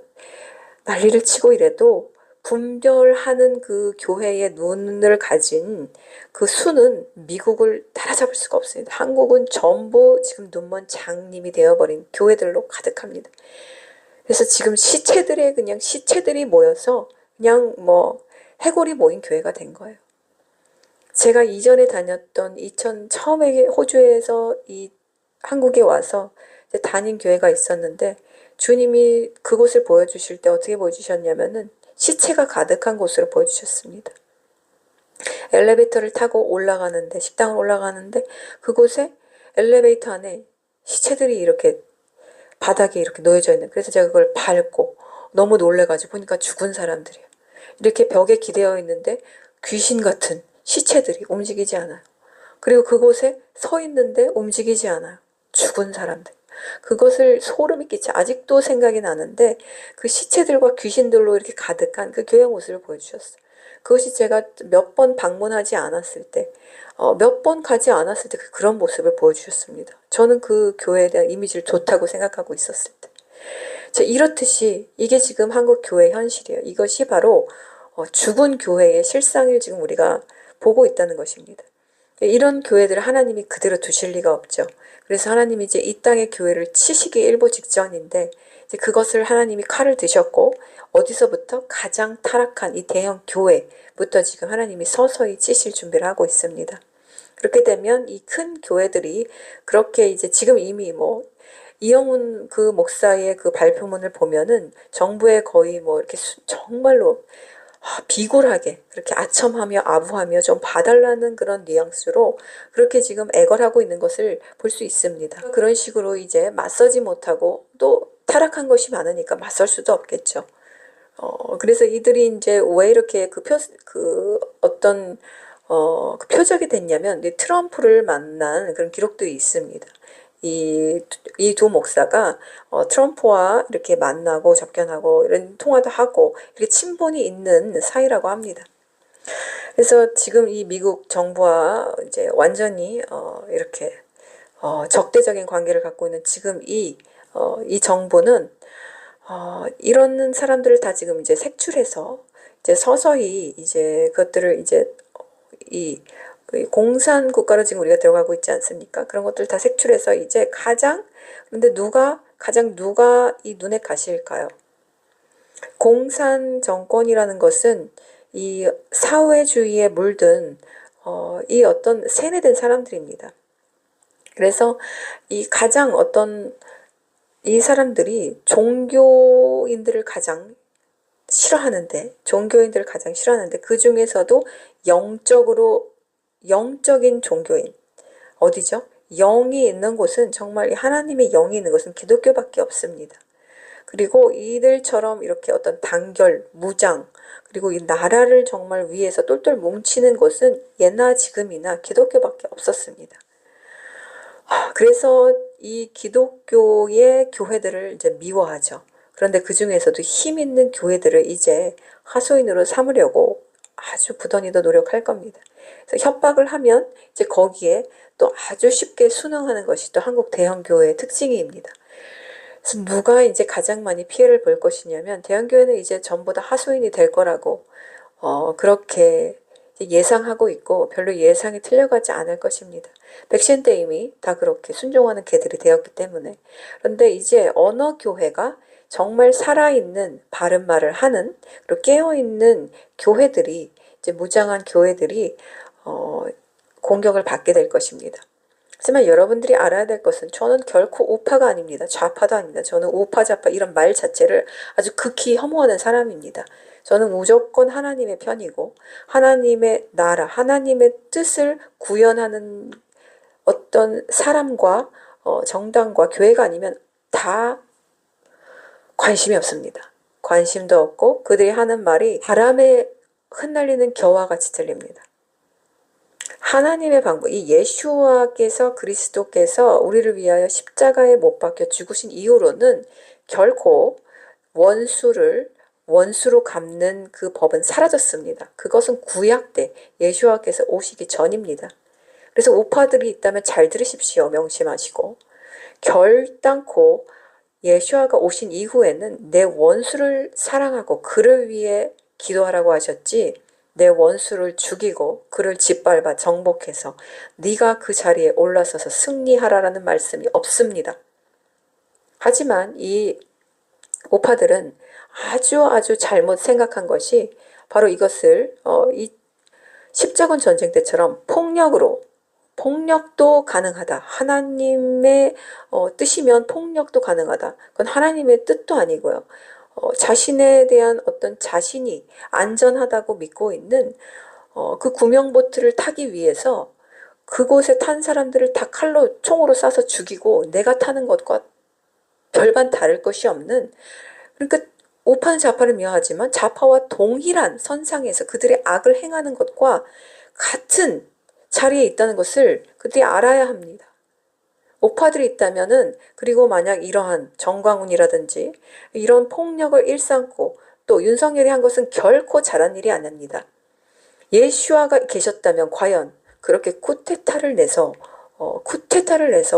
[SPEAKER 1] 난리를 치고 이래도 분별하는 그 교회의 눈을 가진 그 수는 미국을 따라잡을 수가 없습니다. 한국은 전부 지금 눈먼 장님이 되어버린 교회들로 가득합니다. 그래서 지금 그냥 시체들이 모여서 그냥 뭐 해골이 모인 교회가 된 거예요. 제가 이전에 다녔던 처음에 호주에서 이 한국에 와서 이제 다닌 교회가 있었는데 주님이 그곳을 보여주실 때 어떻게 보여주셨냐면은 시체가 가득한 곳으로 보여주셨습니다. 엘리베이터를 타고 올라가는데 식당을 올라가는데 그곳에 엘리베이터 안에 시체들이 이렇게 바닥에 이렇게 놓여져 있는. 그래서 제가 그걸 밟고 너무 놀래가지고 보니까 죽은 사람들이에요. 이렇게 벽에 기대어 있는데 귀신 같은 시체들이 움직이지 않아요. 그리고 그곳에 서 있는데 움직이지 않아요. 죽은 사람들. 그것을 소름이 끼쳐 아직도 생각이 나는데 그 시체들과 귀신들로 이렇게 가득한 그 교회 모습을 보여주셨어요. 그것이 제가 몇 번 방문하지 않았을 때, 몇 번 가지 않았을 때 그런 모습을 보여주셨습니다. 저는 그 교회에 대한 이미지를 좋다고 생각하고 있었을 때. 자, 이렇듯이 이게 지금 한국 교회 현실이에요. 이것이 바로 죽은 교회의 실상을 지금 우리가 보고 있다는 것입니다. 이런 교회들을 하나님이 그대로 두실 리가 없죠. 그래서 하나님이 이제 이 땅의 교회를 치시기 일보 직전인데 이제 그것을 하나님이 칼을 드셨고 어디서부터 가장 타락한 이 대형 교회부터 지금 하나님이 서서히 치실 준비를 하고 있습니다. 그렇게 되면 이 큰 교회들이 그렇게 이제 지금 이미 뭐 이영훈 그 목사의 그 발표문을 보면은 정부에 거의 뭐 이렇게 정말로 비굴하게 그렇게 아첨하며 아부하며 좀 봐달라는 그런 뉘앙스로 그렇게 지금 애걸하고 있는 것을 볼 수 있습니다. 그런 식으로 이제 맞서지 못하고 또 타락한 것이 많으니까 맞설 수도 없겠죠. 그래서 이들이 이제 왜 이렇게 어떤 그 표적이 됐냐면 이 트럼프를 만난 그런 기록들이 있습니다. 이 두 목사가 트럼프와 이렇게 만나고 접견하고 이런 통화도 하고 이렇게 친분이 있는 사이라고 합니다. 그래서 지금 이 미국 정부와 이제 완전히 이렇게 적대적인 관계를 갖고 있는 지금 이 정부는 이런 사람들을 다 지금 이제 색출해서 이제 서서히 이제 그것들을 이제 이 공산 국가로 지금 우리가 들어가고 있지 않습니까? 그런 것들 다 색출해서 이제 근데 누가 이 눈에 가실까요? 공산 정권이라는 것은 이 사회주의에 물든 이 어떤 세뇌된 사람들입니다. 그래서 이 사람들이 종교인들을 가장 싫어하는데 그 중에서도 영적인 종교인 어디죠? 영이 있는 곳은 정말 하나님의 영이 있는 곳은 기독교밖에 없습니다. 그리고 이들처럼 이렇게 어떤 단결, 무장, 그리고 이 나라를 정말 위해서 똘똘 뭉치는 곳은 예나 지금이나 기독교밖에 없었습니다. 그래서 이 기독교의 교회들을 이제 미워하죠. 그런데 그 중에서도 힘 있는 교회들을 이제 하소연으로 삼으려고 아주 부단히도 노력할 겁니다. 그래서 협박을 하면 이제 거기에 또 아주 쉽게 순응하는 것이 또 한국 대형교회의 특징입니다. 그래서 누가 이제 가장 많이 피해를 볼 것이냐면 대형교회는 이제 전부 다 하소연이 될 거라고 그렇게 예상하고 있고 별로 예상이 틀려가지 않을 것입니다. 백신 때 이미 다 그렇게 순종하는 개들이 되었기 때문에. 그런데 이제 어느 교회가 정말 살아있는 바른 말을 하는 그리고 깨어있는 교회들이 이제 무장한 교회들이 공격을 받게 될 것입니다. 하지만 여러분들이 알아야 될 것은 저는 결코 우파가 아닙니다. 좌파도 아닙니다. 저는 우파 좌파 이런 말 자체를 아주 극히 혐오하는 사람입니다. 저는 무조건 하나님의 편이고 하나님의 나라, 하나님의 뜻을 구현하는 어떤 사람과 정당과 교회가 아니면 다 관심이 없습니다. 관심도 없고 그들이 하는 말이 바람에 흩날리는 겨와 같이 들립니다. 하나님의 방법, 이 예수와께서 그리스도께서 우리를 위하여 십자가에 못 박혀 죽으신 이후로는 결코 원수로 갚는 그 법은 사라졌습니다. 그것은 구약 때 예수와께서 오시기 전입니다. 그래서 우파들이 있다면 잘 들으십시오. 명심하시고 결단코 예수와가 오신 이후에는 내 원수를 사랑하고 그를 위해 기도하라고 하셨지 내 원수를 죽이고 그를 짓밟아 정복해서 네가 그 자리에 올라서서 승리하라라는 말씀이 없습니다. 하지만 이 우파들은 아주 잘못 생각한 것이 바로 이것을 이 십자군 전쟁 때처럼 폭력도 가능하다. 하나님의 뜻이면 폭력도 가능하다. 그건 하나님의 뜻도 아니고요. 자신에 대한 어떤 자신이 안전하다고 믿고 있는 그 구명보트를 타기 위해서 그곳에 탄 사람들을 다 총으로 쏴서 죽이고 내가 타는 것과 별반 다를 것이 없는 그러니까 우파는 좌파를 미워하지만 좌파와 동일한 선상에서 그들의 악을 행하는 것과 같은 자리에 있다는 것을 그들이 알아야 합니다. 우파들이 있다면은 그리고 만약 이러한 정광훈이라든지 이런 폭력을 일삼고 또 윤석열이 한 것은 결코 잘한 일이 아닙니다. 예수아가 계셨다면 과연 그렇게 쿠데타를 내서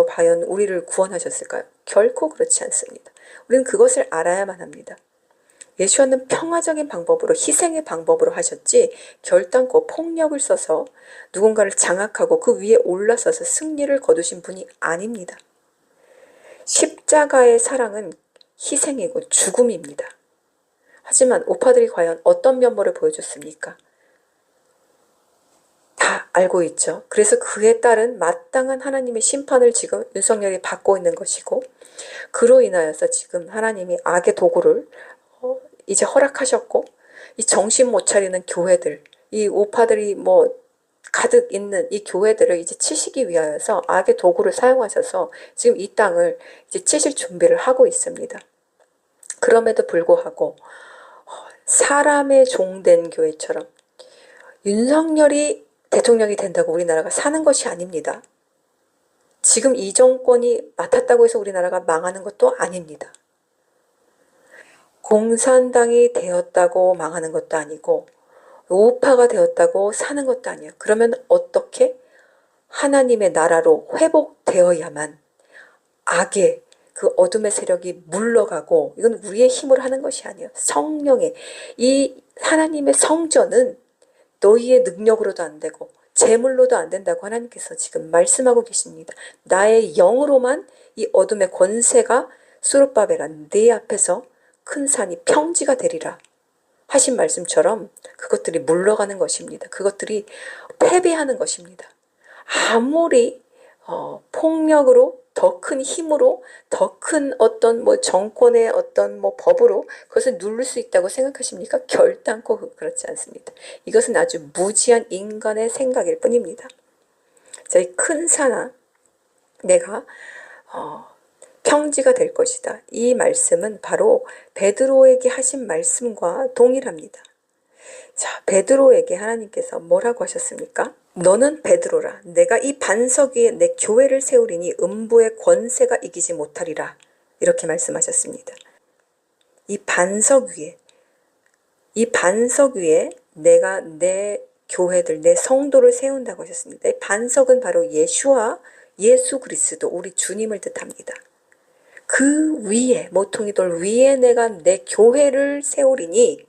[SPEAKER 1] 과연 우리를 구원하셨을까요? 결코 그렇지 않습니다. 우리는 그것을 알아야만 합니다. 예수아는 평화적인 방법으로 희생의 방법으로 하셨지 결단코 폭력을 써서 누군가를 장악하고 그 위에 올라서서 승리를 거두신 분이 아닙니다. 십자가의 사랑은 희생이고 죽음입니다. 하지만 우파들이 과연 어떤 면모를 보여줬습니까? 다 알고 있죠. 그래서 그에 따른 마땅한 하나님의 심판을 지금 윤석열이 받고 있는 것이고 그로 인하여서 지금 하나님이 악의 도구를 이제 허락하셨고 이 정신 못 차리는 교회들 이 우파들이 가득 있는 이 교회들을 이제 치시기 위하여서 악의 도구를 사용하셔서 지금 이 땅을 이제 치실 준비를 하고 있습니다. 그럼에도 불구하고 사람의 종된 교회처럼 윤석열이 대통령이 된다고 우리나라가 사는 것이 아닙니다. 지금 이 정권이 맡았다고 해서 우리나라가 망하는 것도 아닙니다. 공산당이 되었다고 망하는 것도 아니고 우파가 되었다고 사는 것도 아니에요. 그러면 어떻게 하나님의 나라로 회복되어야만 악의 그 어둠의 세력이 물러가고, 이건 우리의 힘으로 하는 것이 아니에요. 성령의, 이 하나님의 성전은 너희의 능력으로도 안 되고 재물로도 안 된다고 하나님께서 지금 말씀하고 계십니다. 나의 영으로만 이 어둠의 권세가 수르바벨아 네 앞에서 큰 산이 평지가 되리라 하신 말씀처럼 그것들이 물러가는 것입니다. 그것들이 패배하는 것입니다. 아무리 폭력으로, 더 큰 힘으로, 더 큰 어떤 정권의 어떤 법으로 그것을 누를 수 있다고 생각하십니까? 결단코 그렇지 않습니다. 이것은 아주 무지한 인간의 생각일 뿐입니다. 저희 큰 산아, 내가 평지가 될 것이다. 이 말씀은 바로 베드로에게 하신 말씀과 동일합니다. 자, 베드로에게 하나님께서 뭐라고 하셨습니까? 너는 베드로라. 내가 이 반석 위에 내 교회를 세우리니 음부의 권세가 이기지 못하리라. 이렇게 말씀하셨습니다. 이 반석 위에 내가 내 교회들, 내 성도를 세운다고 하셨습니다. 이 반석은 바로 예수 그리스도, 우리 주님을 뜻합니다. 그 위에, 모퉁이 돌 위에 내가 내 교회를 세우리니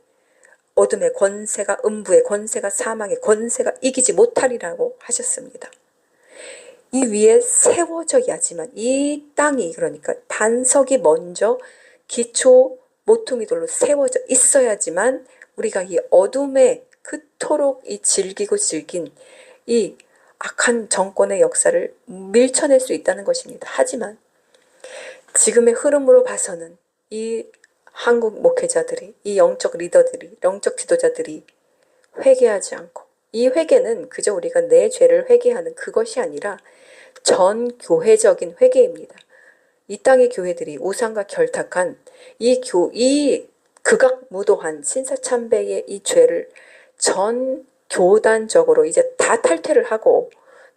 [SPEAKER 1] 어둠의 권세가, 음부의 권세가, 사망의 권세가 이기지 못하리라고 하셨습니다. 이 위에 세워져야지만, 이 땅이, 그러니까 반석이 먼저 기초 모퉁이 돌로 세워져 있어야지만 우리가 이 어둠에 그토록 즐기고 즐긴 이 악한 정권의 역사를 밀쳐낼 수 있다는 것입니다. 하지만 지금의 흐름으로 봐서는 이 한국 목회자들이, 이 영적 리더들이, 영적 지도자들이 회개하지 않고, 이 회개는 그저 우리가 내 죄를 회개하는 그것이 아니라 전 교회적인 회개입니다. 이 땅의 교회들이 우상과 결탁한 이 극악무도한 신사참배의 이 죄를 전 교단적으로 이제 다 탈퇴를 하고,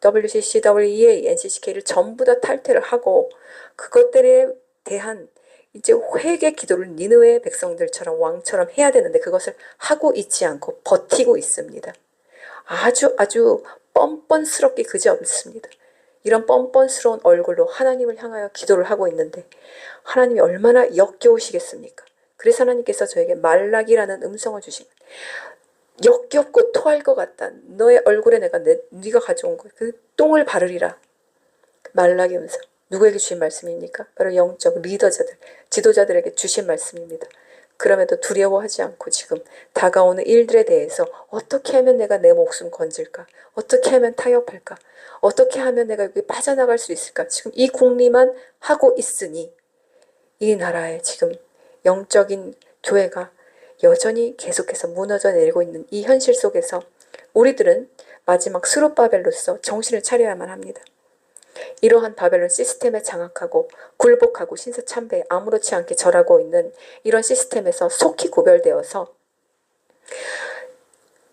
[SPEAKER 1] WCC, WEA, NCCK를 전부 다 탈퇴를 하고, 그것들에 대한 이제 회개 기도를 니느웨 백성들처럼 왕처럼 해야 되는데 그것을 하고 있지 않고 버티고 있습니다. 아주 뻔뻔스럽게 그지없습니다. 이런 뻔뻔스러운 얼굴로 하나님을 향하여 기도를 하고 있는데 하나님이 얼마나 역겨우시겠습니까? 그래서 하나님께서 저에게 말라기라는 음성을 주신 거예요. 역겹고 토할 것 같다. 너의 얼굴에 네가 가져온 그 똥을 바르리라. 말라기 음성. 누구에게 주신 말씀입니까? 바로 영적 리더자들, 지도자들에게 주신 말씀입니다. 그럼에도 두려워하지 않고 지금 다가오는 일들에 대해서 어떻게 하면 내가 내 목숨 건질까? 어떻게 하면 타협할까? 어떻게 하면 내가 여기 빠져나갈 수 있을까? 지금 이 궁리만 하고 있으니 이 나라에 지금 영적인 교회가 여전히 계속해서 무너져 내리고 있는 이 현실 속에서 우리들은 마지막 스룹바벨로서 정신을 차려야만 합니다. 이러한 바벨론 시스템에 장악하고 굴복하고 신사참배에 아무렇지 않게 절하고 있는 이런 시스템에서 속히 구별되어서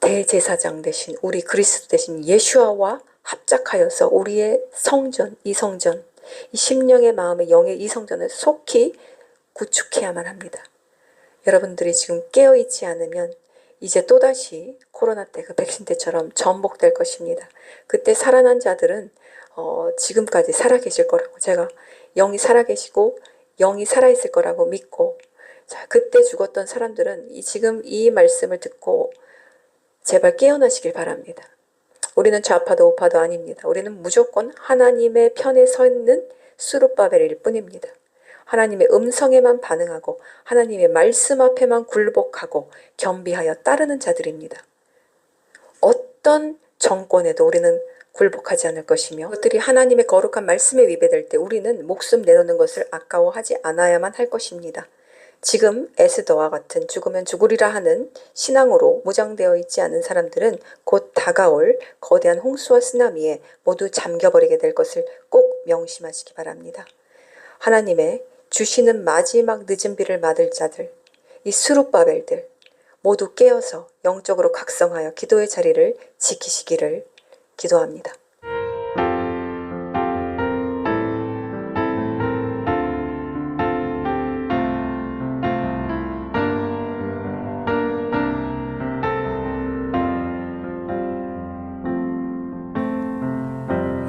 [SPEAKER 1] 대제사장 대신 우리 그리스도 대신 예수아와 합작하여서 우리의 성전, 이 심령의 마음의 영의 이 성전을 속히 구축해야만 합니다. 여러분들이 지금 깨어있지 않으면 이제 또다시 코로나 때 그 백신 때처럼 전복될 것입니다. 그때 살아난 자들은 지금까지 살아계실 거라고, 제가 영이 살아계시고 영이 살아있을 거라고 믿고, 자, 그때 죽었던 사람들은 지금 이 말씀을 듣고 제발 깨어나시길 바랍니다. 우리는 좌파도 우파도 아닙니다. 우리는 무조건 하나님의 편에 서 있는 스룹바벨일 뿐입니다. 하나님의 음성에만 반응하고 하나님의 말씀 앞에만 굴복하고 겸비하여 따르는 자들입니다. 어떤 정권에도 우리는 굴복하지 않을 것이며, 그것들이 하나님의 거룩한 말씀에 위배될 때 우리는 목숨 내놓는 것을 아까워하지 않아야만 할 것입니다. 지금 에스더와 같은 죽으면 죽으리라 하는 신앙으로 무장되어 있지 않은 사람들은 곧 다가올 거대한 홍수와 쓰나미에 모두 잠겨버리게 될 것을 꼭 명심하시기 바랍니다. 하나님의 주시는 마지막 늦은 비를 맞을 자들, 이 스룹바벨들 모두 깨어서 영적으로 각성하여 기도의 자리를 지키시기를 기도합니다.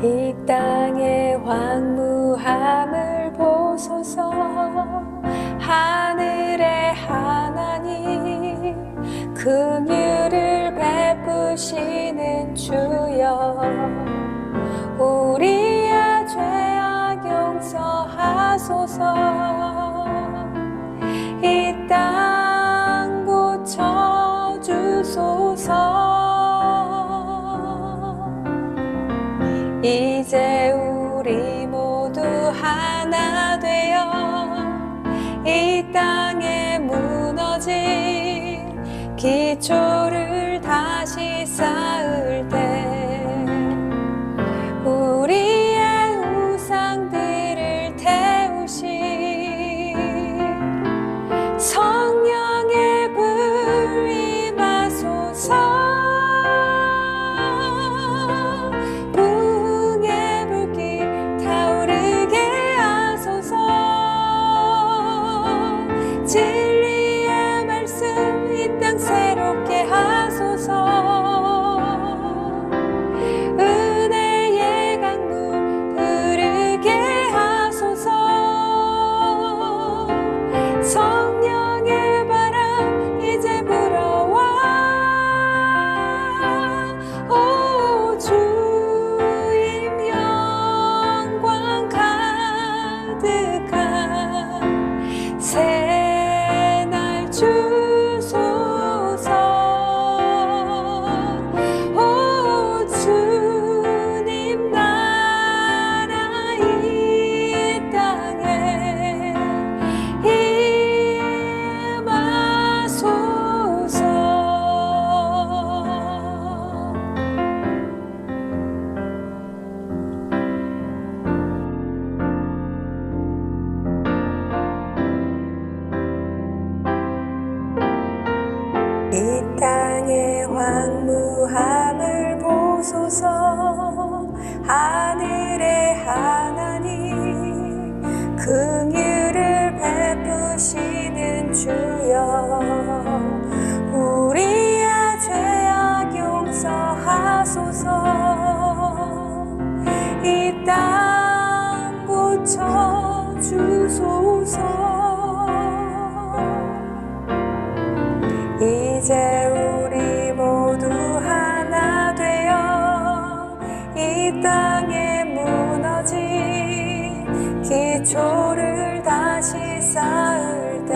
[SPEAKER 2] 이 땅의 황무함을 보소서. 하늘의 하나님, 긍휼을 베푸시는 주여, 우리의 죄악 용서하소서. 이 땅 고쳐주소서. 이제 우리 모두 하나 되어 이 땅에 무너진 기초를 다시 쌓을 때 우리의 우상들을 태우신 성령의 불 임하소서. 진리의 말씀 이 땅 새롭게 하소서. 은혜의 강물 흐르게 하소서. 성령의 바람 이제 불어와. 오 주님 영광 가득한 새날 주소서. 오 주님 나라 이 땅에 임하소서. 이 땅의 황무함을 보소서. 하늘의 하나님, 긍휼을 베푸시는 주여, 우리의 죄악 용서하소서. 이 땅 고쳐주소서. 이제 우리 모두 하나 되어 이 땅에 무너진 기초를 다시 쌓을 때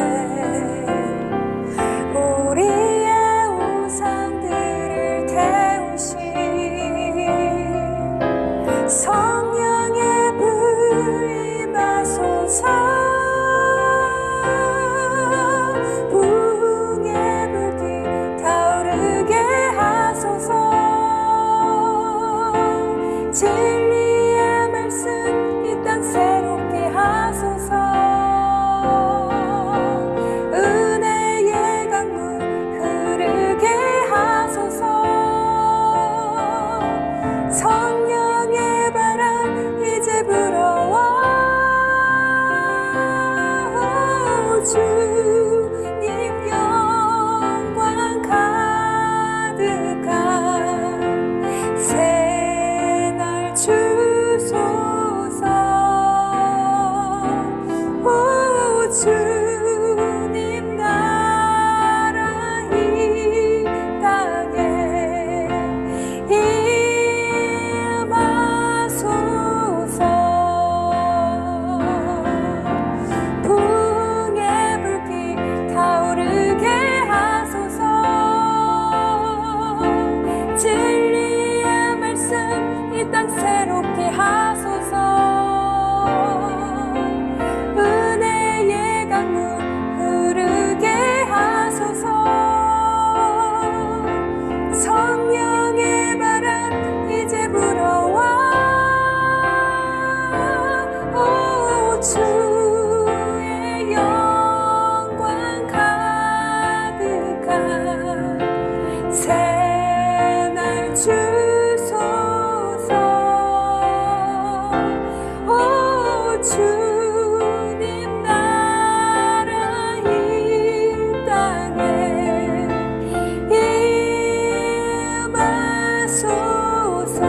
[SPEAKER 2] 우리의 우상들을 태우신 성령의 불 임하소서. 진리의 말씀 이 땅 새롭게 하소서. 주님 나라 이 땅에 임하소서.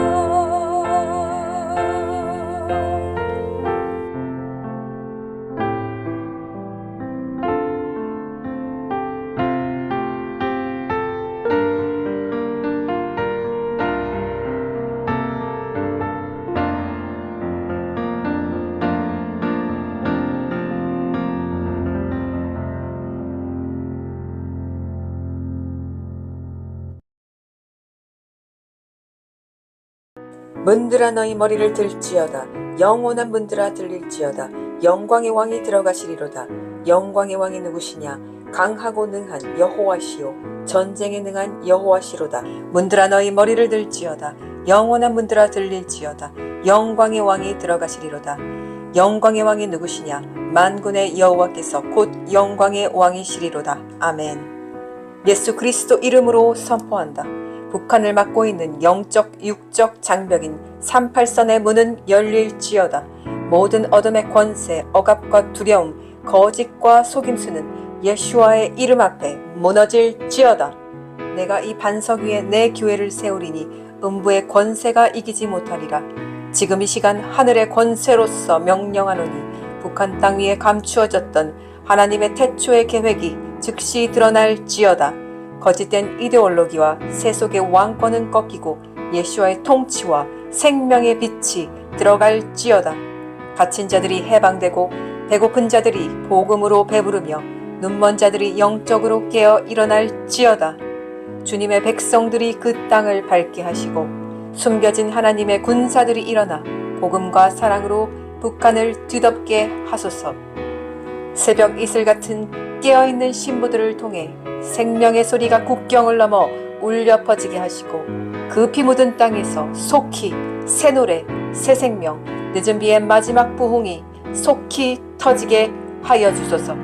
[SPEAKER 1] 문들아 너희 머리를 들지어다. 영원한 문들아 들릴지어다. 영광의 왕이 들어가시리로다. 영광의 왕이 누구시냐? 강하고 능한 여호와시요 전쟁에 능한 여호와시로다. 문들아 너희 머리를 들지어다. 영원한 문들아 들릴지어다. 영광의 왕이 들어가시리로다. 영광의 왕이 누구시냐? 만군의 여호와께서 곧 영광의 왕이시리로다. 아멘. 예수 그리스도 이름으로 선포한다. 북한을 막고 있는 영적 육적 장벽인 38선의 문은 열릴지어다. 모든 어둠의 권세, 억압과 두려움, 거짓과 속임수는 예수와의 이름 앞에 무너질지어다. 내가 이 반석 위에 내 교회를 세우리니 음부의 권세가 이기지 못하리라. 지금 이 시간 하늘의 권세로서 명령하노니 북한 땅 위에 감추어졌던 하나님의 태초의 계획이 즉시 드러날지어다. 거짓된 이데올로기와 세속의 왕권은 꺾이고 예수와의 통치와 생명의 빛이 들어갈지어다. 갇힌 자들이 해방되고 배고픈 자들이 복음으로 배부르며 눈먼 자들이 영적으로 깨어 일어날지어다. 주님의 백성들이 그 땅을 밝게 하시고 숨겨진 하나님의 군사들이 일어나 복음과 사랑으로 북한을 뒤덮게 하소서. 새벽 이슬 같은 깨어있는 신부들을 통해 생명의 소리가 국경을 넘어 울려 퍼지게 하시고 그 피 묻은 땅에서 속히 새 노래, 새 생명, 늦은 비의 마지막 부흥이 속히 터지게 하여 주소서.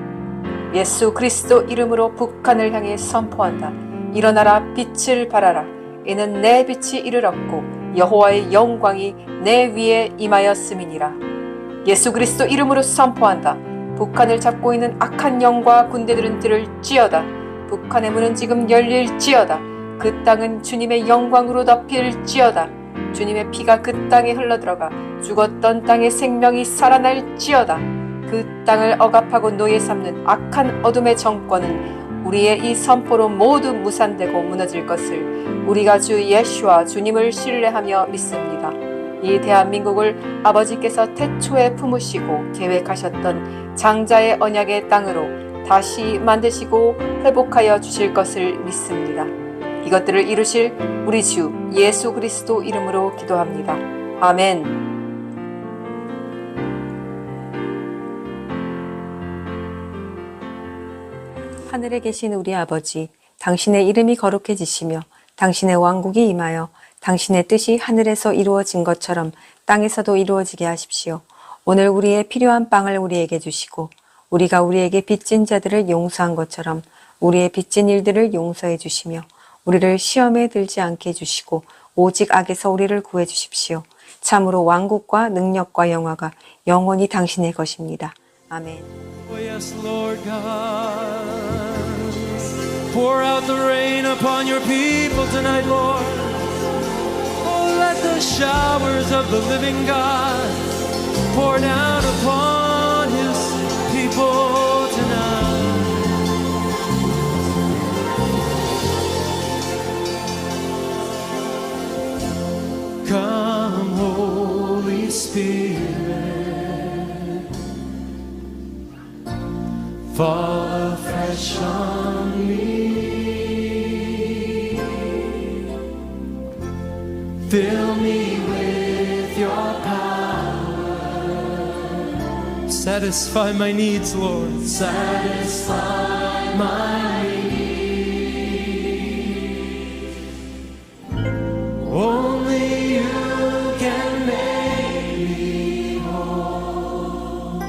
[SPEAKER 1] 예수 그리스도 이름으로 북한을 향해 선포한다. 일어나라, 빛을 발하라. 이는 내 빛이 이르렀고 여호와의 영광이 내 위에 임하였음이니라. 예수 그리스도 이름으로 선포한다. 북한을 잡고 있는 악한 영과 군대들은 들을지어다. 북한의 문은 지금 열릴지어다. 그 땅은 주님의 영광으로 덮일지어다. 주님의 피가 그 땅에 흘러들어가 죽었던 땅의 생명이 살아날지어다. 그 땅을 억압하고 노예 삼는 악한 어둠의 정권은 우리의 이 선포로 모두 무산되고 무너질 것을 우리가 주 예수와 주님을 신뢰하며 믿습니다. 이 대한민국을 아버지께서 태초에 품으시고 계획하셨던 장자의 언약의 땅으로 다시 만드시고 회복하여 주실 것을 믿습니다. 이것들을 이루실 우리 주 예수 그리스도 이름으로 기도합니다. 아멘. 하늘에 계신 우리 아버지, 당신의 이름이 거룩해지시며 당신의 왕국이 임하여 당신의 뜻이 하늘에서 이루어진 것처럼 땅에서도 이루어지게 하십시오. 오늘 우리의 필요한 빵을 우리에게 주시고 우리가 우리에게 빚진 자들을 용서한 것처럼 우리의 빚진 일들을 용서해 주시며 우리를 시험에 들지 않게 해주시고 오직 악에서 우리를 구해 주십시오. 참으로 왕국과 능력과 영화가 영원히 당신의 것입니다. 아멘.
[SPEAKER 4] Oh, yes, Lord God. Pour out the rain upon your people tonight, Lord. Oh, let the showers of the living God pour down upon his people tonight. Come, Holy Spirit. Fall afresh on me. Fill me with your power. Satisfy my needs, Lord. Satisfy my needs. Only you can make me whole.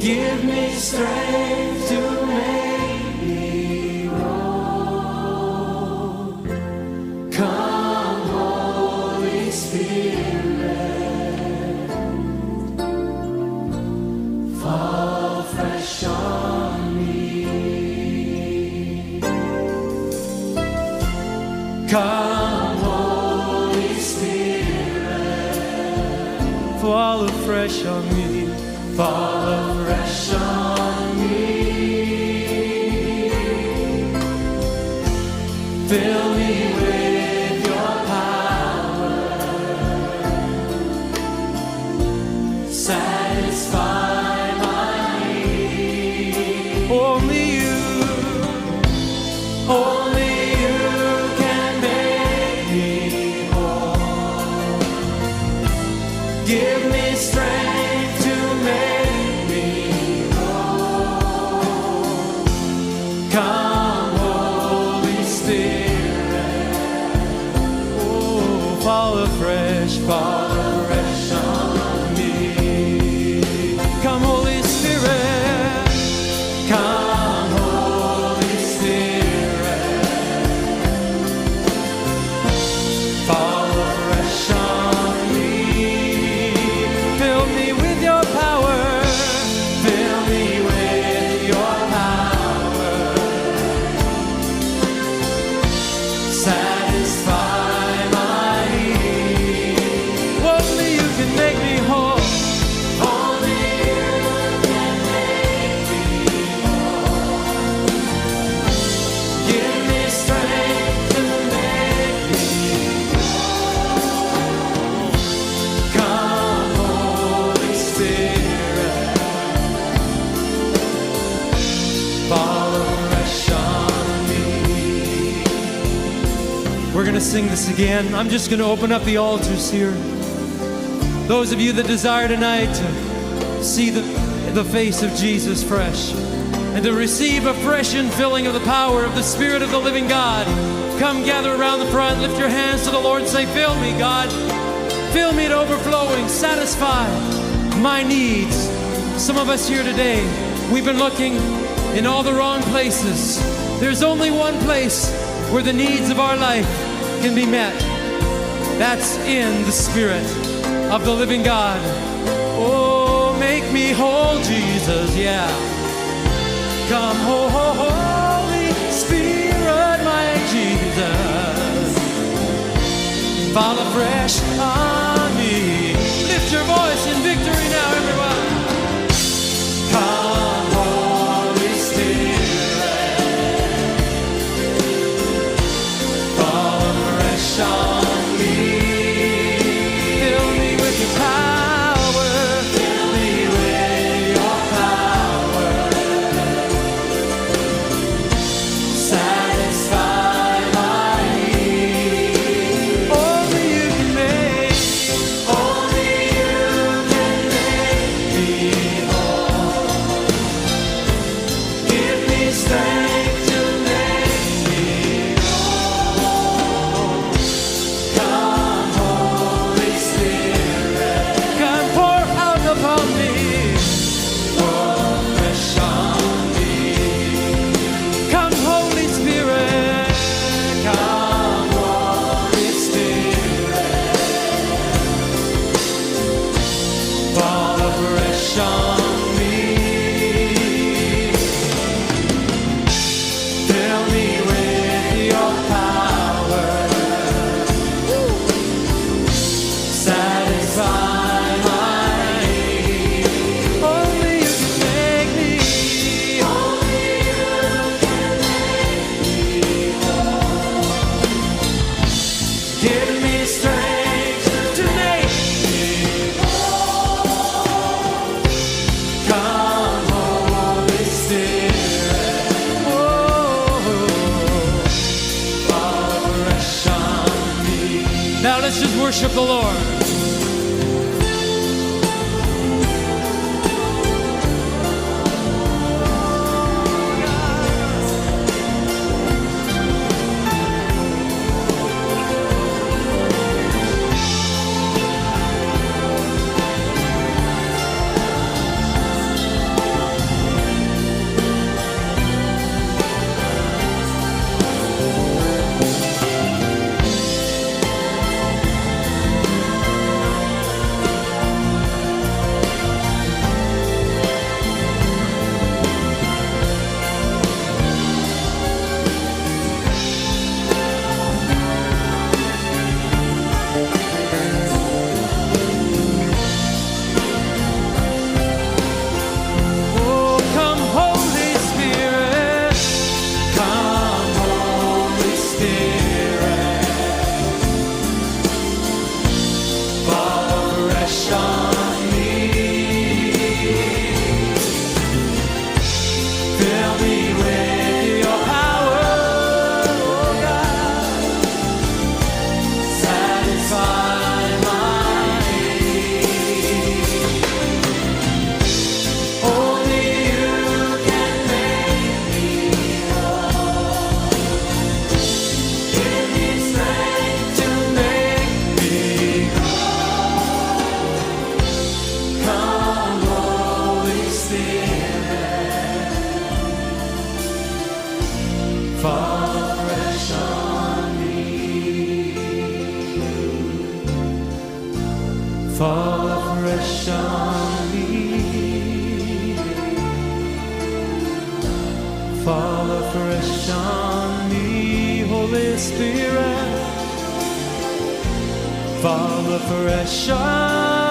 [SPEAKER 4] Give me strength to make me whole. Come, Holy Spirit. fall afresh on me, fall afresh on me. Fill me with your power, satisfy my need. Only you can make me whole. Give me strength to make me whole. Come, Holy Spirit, oh, fall afresh on me. Come, Holy Spirit, come, Holy Spirit, fall afresh on me. Fill me with your power, fill me with your power, satisfy my need. Only you can make me whole. Only you can make me whole. Give me strength to make me whole. Come, Holy Spirit, fall afresh on me. We're going to sing this again. I'm just going to open up the altars here. Those of you that desire tonight to see the face of Jesus fresh and to receive a fresh infilling of the power of the Spirit of the living God, come gather around the front, lift your hands to the Lord and say, fill me, God. Fill me to overflowing, satisfy my needs. Some of us here today, we've been looking in all the wrong places. There's only one place where the needs of our life can be met. That's in the Spirit of the living God. Oh, make me whole, Jesus, yeah. Come, Holy Spirit, my Jesus, fall afresh on me. Lift your voice in victory now, everyone. Come, Holy Spirit, fall afresh on me. Fill me with your power, fill me with your power, satisfy my need. Only you can make me whole. Give me strength to make me whole. Come, Holy Spirit, come pour out upon me, pour fresh on me. Come, Holy Spirit, come, Holy Spirit, fall afresh on me. Fill me with your power, satisfy my need. Only you can make me, only you can make me whole. Give me strength to make me whole. Come, Holy Spirit, oh, fall afresh on me. Now let's just worship the Lord. afresh on me. Fall afresh on me, Holy Spirit. Fall afresh on